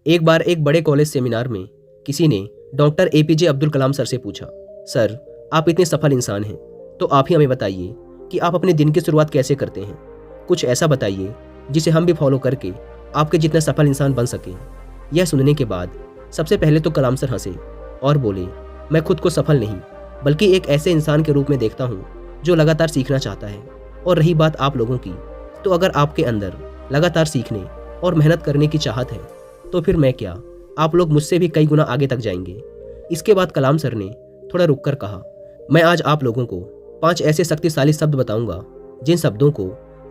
एक बार एक बड़े कॉलेज सेमिनार में किसी ने doctor APJ Abdul Kalam sir से पूछा, सर आप इतने सफल इंसान हैं, तो आप ही हमें बताइए कि आप अपने दिन की शुरुआत कैसे करते हैं। कुछ ऐसा बताइए जिसे हम भी फॉलो करके आपके जितना सफल इंसान बन सकें। यह सुनने के बाद सबसे पहले तो कलाम सर हंसे और बोले, मैं खुद को सफल नहीं बल्कि एक ऐसे इंसान के रूप में देखता हूँ जो लगातार सीखना चाहता है। और रही बात आप लोगों की, तो अगर आपके अंदर लगातार सीखने और मेहनत करने की चाहत है तो फिर मैं क्या, आप लोग मुझसे भी कई गुना आगे तक जाएंगे। इसके बाद कलाम सर ने थोड़ा रुककर कहा, मैं आज आप लोगों को 5 ऐसे शक्तिशाली शब्द बताऊंगा जिन शब्दों को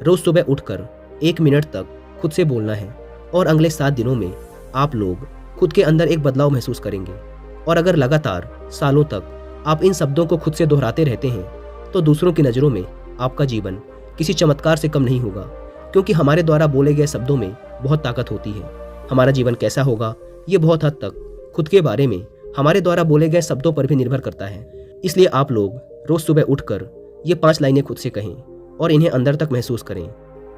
रोज सुबह उठकर 1 मिनट तक खुद से बोलना है और अगले 7 दिनों में आप लोग खुद के अंदर एक बदलाव महसूस करेंगे। और अगर लगातार सालों तक आप इन शब्दों को खुद से दोहराते रहते हैं तो दूसरों की नज़रों में आपका जीवन किसी चमत्कार से कम नहीं होगा, क्योंकि हमारे द्वारा बोले गए शब्दों में बहुत ताकत होती है। हमारा जीवन कैसा होगा ये बहुत हद तक खुद के बारे में हमारे द्वारा बोले गए शब्दों पर भी निर्भर करता है। इसलिए आप लोग रोज सुबह उठकर ये 5 लाइनें खुद से कहें और इन्हें अंदर तक महसूस करें।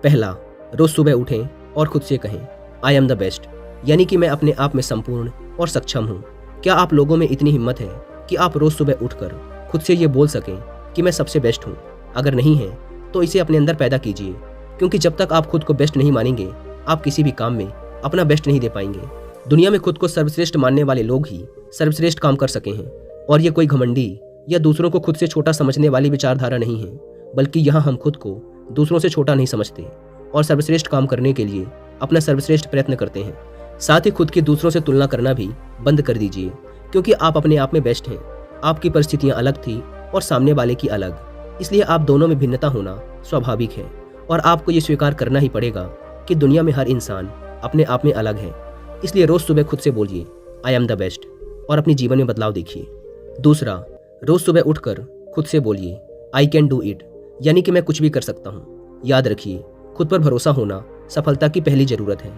पहला, रोज सुबह उठें और खुद से कहें, आई एम द बेस्ट, यानी कि मैं अपने आप में संपूर्ण और सक्षम हूँ। क्या आप लोगों में इतनी हिम्मत है कि आप रोज सुबह उठकर खुद से ये बोल सकें कि मैं सबसे बेस्ट हूँ? अगर नहीं है तो इसे अपने अंदर पैदा कीजिए, क्योंकि जब तक आप खुद को बेस्ट नहीं मानेंगे आप किसी भी काम में अपना बेस्ट नहीं दे पाएंगे। दुनिया में खुद को सर्वश्रेष्ठ मानने वाले लोग ही सर्वश्रेष्ठ काम कर सके हैं, और ये कोई घमंडी या दूसरों को खुद से छोटा समझने वाली विचारधारा नहीं है, बल्कि यहाँ हम खुद को दूसरों से छोटा नहीं समझते और सर्वश्रेष्ठ काम करने के लिए अपना सर्वश्रेष्ठ प्रयत्न करते हैं। साथ ही खुद की दूसरों से तुलना करना भी बंद कर दीजिए, क्योंकि आप अपने आप में बेस्ट हैं। आपकी परिस्थितियाँ अलग थी और सामने वाले की अलग, इसलिए आप दोनों में भिन्नता होना स्वाभाविक है और आपको ये स्वीकार करना ही पड़ेगा कि दुनिया में हर इंसान अपने आप में अलग है। इसलिए रोज सुबह खुद से बोलिए, आई एम द बेस्ट, और अपने जीवन में बदलाव देखिए। दूसरा, रोज सुबह उठकर खुद से बोलिए, आई कैन डू इट, यानी कि मैं कुछ भी कर सकता हूँ। याद रखिए, खुद पर भरोसा होना सफलता की पहली जरूरत है।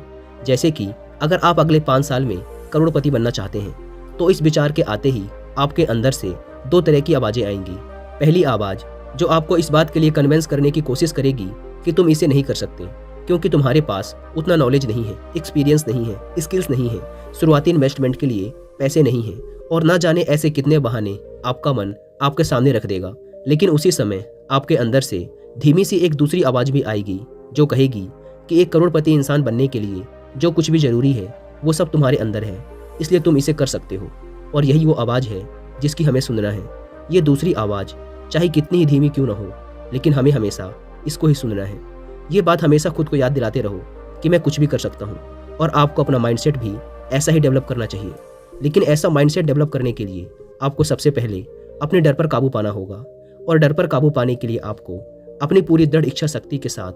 जैसे कि अगर आप अगले 5 साल में करोड़पति बनना चाहते हैं तो इस विचार के आते ही आपके अंदर से 2 तरह की आवाज़ें आएंगी। पहली आवाज़ जो आपको इस बात के लिए कन्विंस करने की कोशिश करेगी कि तुम इसे नहीं कर सकते, क्योंकि तुम्हारे पास उतना नॉलेज नहीं है, एक्सपीरियंस नहीं है, स्किल्स नहीं है, शुरुआती इन्वेस्टमेंट के लिए पैसे नहीं हैं, और ना जाने ऐसे कितने बहाने आपका मन आपके सामने रख देगा। लेकिन उसी समय आपके अंदर से धीमी सी एक दूसरी आवाज़ भी आएगी जो कहेगी कि एक करोड़पति इंसान बनने के लिए जो कुछ भी जरूरी है वो सब तुम्हारे अंदर है, इसलिए तुम इसे कर सकते हो। और यही वो आवाज़ है जिसकी हमें सुनना है। ये दूसरी आवाज़ चाहे कितनी ही धीमी क्यों ना हो, लेकिन हमें हमेशा इसको ही सुनना है। ये बात हमेशा खुद को याद दिलाते रहो कि मैं कुछ भी कर सकता हूँ, और आपको अपना माइंडसेट भी ऐसा ही डेवलप करना चाहिए। लेकिन ऐसा माइंडसेट डेवलप करने के लिए आपको सबसे पहले अपने डर पर काबू पाना होगा, और डर पर काबू पाने के लिए आपको अपनी पूरी दृढ़ इच्छा शक्ति के साथ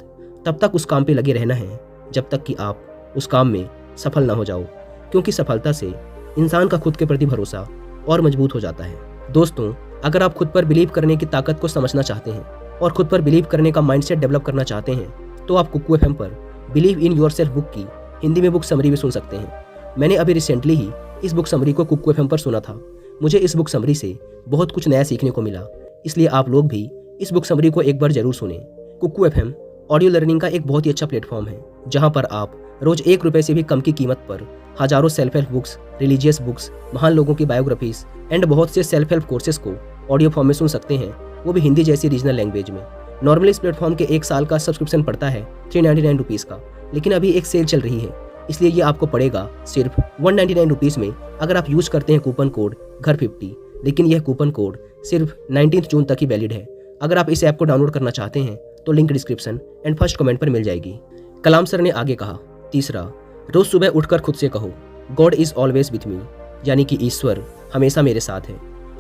तब तक उस काम पे लगे रहना है जब तक कि आप उस काम में सफल ना हो जाओ, क्योंकि सफलता से इंसान का खुद के प्रति भरोसा और मजबूत हो जाता है। दोस्तों, अगर आप खुद पर बिलीव करने की ताकत को समझना चाहते हैं और खुद पर बिलीव करने का माइंडसेट डेवलप करना चाहते हैं तो आप कुकू एफएम पर बिलीव इन योरसेल्फ बुक की हिंदी में बुक समरी भी सुन सकते हैं। मैंने अभी रिसेंटली ही इस बुक समरी को कुकू एफएम पर सुना था। मुझे इस बुक समरी से बहुत कुछ नया सीखने को मिला, इसलिए आप लोग भी इस बुक समरी को एक बार जरूर सुनें। कुकू एफएम ऑडियो लर्निंग का एक बहुत ही अच्छा प्लेटफॉर्म है, जहां पर आप रोज 1 रुपए से भी कम की कीमत पर हजारों self help books, religious books, महान लोगों की बायोग्राफीज एंड बहुत से सेल्फ हेल्प कोर्सेज को ऑडियो फॉर्म में सुन सकते हैं, वो भी हिंदी जैसी रीजनल लैंग्वेज में। नॉर्मली इस प्लेटफॉर्म के 1 साल का सब्सक्रिप्शन पड़ता है 399 रुपीज़ का, लेकिन अभी एक सेल चल रही है, इसलिए ये आपको पड़ेगा सिर्फ 199 रुपीज़ में अगर आप यूज करते हैं कूपन कोड घर50। लेकिन यह कूपन कोड सिर्फ 19 जून तक ही वैलिड है। अगर आप इस ऐप को डाउनलोड करना चाहते हैं तो link description and first comment पर मिल जाएगी। कलाम सर ने आगे कहा, तीसरा, रोज सुबह उठकर खुद से कहो, God is always with me, यानी कि ईश्वर हमेशा मेरे साथ है।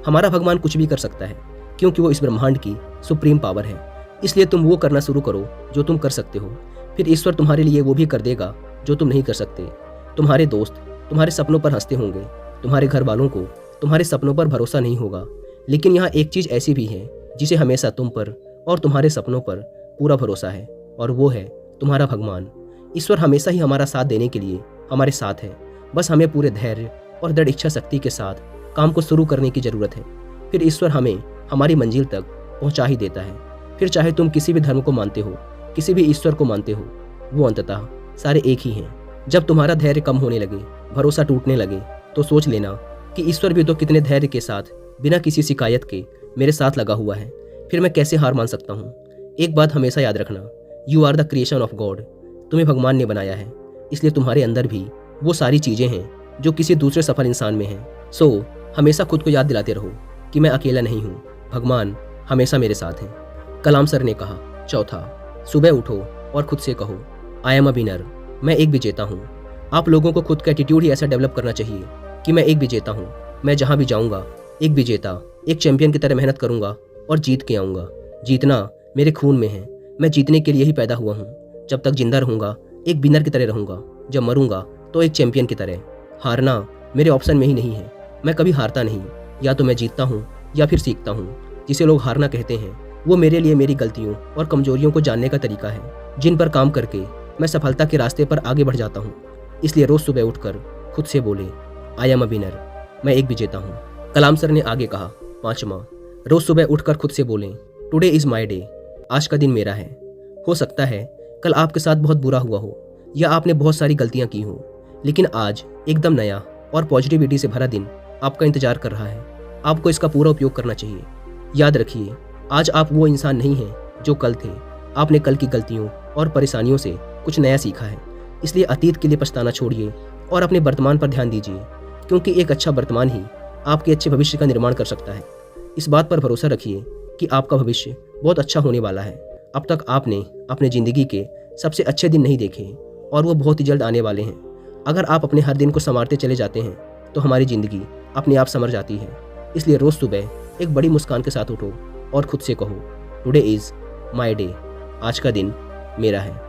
हमारा भगवान कुछ भी कर सकता है, क्योंकि वो इस ब्रह्मांड की सुप्रीम पावर है। इसलिए तुम वो करना शुरू करो जो तुम कर सकते हो, फिर ईश्वर तुम्हारे लिए वो भी कर देगा जो तुम नहीं कर सकते। तुम्हारे दोस्त तुम्हारे सपनों पर हंसते होंगे, तुम्हारे घर वालों को तुम्हारे सपनों पर भरोसा नहीं होगा, लेकिन यहाँ एक चीज़ ऐसी भी है जिसे हमेशा तुम पर और तुम्हारे सपनों पर पूरा भरोसा है, और वो है तुम्हारा भगवान। ईश्वर हमेशा ही हमारा साथ देने के लिए हमारे साथ है। बस हमें पूरे धैर्य और दृढ़ इच्छा शक्ति के साथ काम को शुरू करने की ज़रूरत है, फिर ईश्वर हमें हमारी मंजिल तक पहुंचा ही देता है। फिर चाहे तुम किसी भी धर्म को मानते हो, किसी भी ईश्वर को मानते हो, वो अंततः सारे एक ही हैं। जब तुम्हारा धैर्य कम होने लगे, भरोसा टूटने लगे, तो सोच लेना कि ईश्वर भी तो कितने धैर्य के साथ बिना किसी शिकायत के मेरे साथ लगा हुआ है। फिर मैं कैसे हार मान सकता हूँ। एक बात हमेशा याद रखना, you are the creation of God. तुम्हें भगवान ने बनाया है, इसलिए तुम्हारे अंदर भी वो सारी चीज़ें हैं जो किसी दूसरे सफल इंसान में हैं। सो हमेशा खुद को याद दिलाते रहो कि मैं अकेला नहीं हूँ, भगवान हमेशा मेरे साथ हैं। कलाम सर ने कहा। चौथा, सुबह उठो और खुद से कहो, आई एम अ विनर। मैं एक विजेता हूँ। आप लोगों को खुद का एटीट्यूड ही ऐसा डेवलप करना चाहिए कि मैं एक विजेता हूँ। मैं जहाँ भी जाऊँगा एक विजेता, एक चैंपियन की तरह मेहनत करूँगा और जीत के आऊँगा। जीतना मेरे खून में है। मैं जीतने के लिए ही पैदा हुआ हूँ। जब तक जिंदा रहूँगा एक विनर की तरह रहूँगा, जब मरूंगा तो एक चैंपियन की तरह। हारना मेरे ऑप्शन में ही नहीं है। मैं कभी हारता नहीं, या तो मैं जीतता हूँ या फिर सीखता हूँ। जिसे लोग हारना कहते हैं वो मेरे लिए मेरी गलतियों और कमजोरियों को जानने का तरीका है, जिन पर काम करके मैं सफलता के रास्ते पर आगे बढ़ जाता हूँ। इसलिए रोज सुबह उठकर खुद से बोले, आई एम अ विनर। मैं एक विजेता हूँ। कलाम सर ने आगे कहा। पांचवा, रोज सुबह उठकर खुद से बोलें, टुडे इज माई डे। आज का दिन मेरा है। हो सकता है कल आपके साथ बहुत बुरा हुआ हो या आपने बहुत सारी गलतियां की हो, लेकिन आज एकदम नया और पॉजिटिविटी से भरा दिन आपका इंतजार कर रहा है। आपको इसका पूरा उपयोग करना चाहिए। याद रखिए, आज आप वो इंसान नहीं हैं जो कल थे। आपने कल की गलतियों और परेशानियों से कुछ नया सीखा है। इसलिए अतीत के लिए पछताना छोड़िए और अपने वर्तमान पर ध्यान दीजिए, क्योंकि एक अच्छा वर्तमान ही आपके अच्छे भविष्य का निर्माण कर सकता है। इस बात पर भरोसा रखिए कि आपका भविष्य बहुत अच्छा होने वाला है। अब तक आपने अपने ज़िंदगी के सबसे अच्छे दिन नहीं देखे और वो बहुत ही जल्द आने वाले हैं। अगर आप अपने हर दिन को संवारते चले जाते हैं तो हमारी ज़िंदगी अपने आप संवर जाती है। इसलिए रोज़ सुबह एक बड़ी मुस्कान के साथ उठो और खुद से कहो, टुडे इज़ माई डे। आज का दिन मेरा है।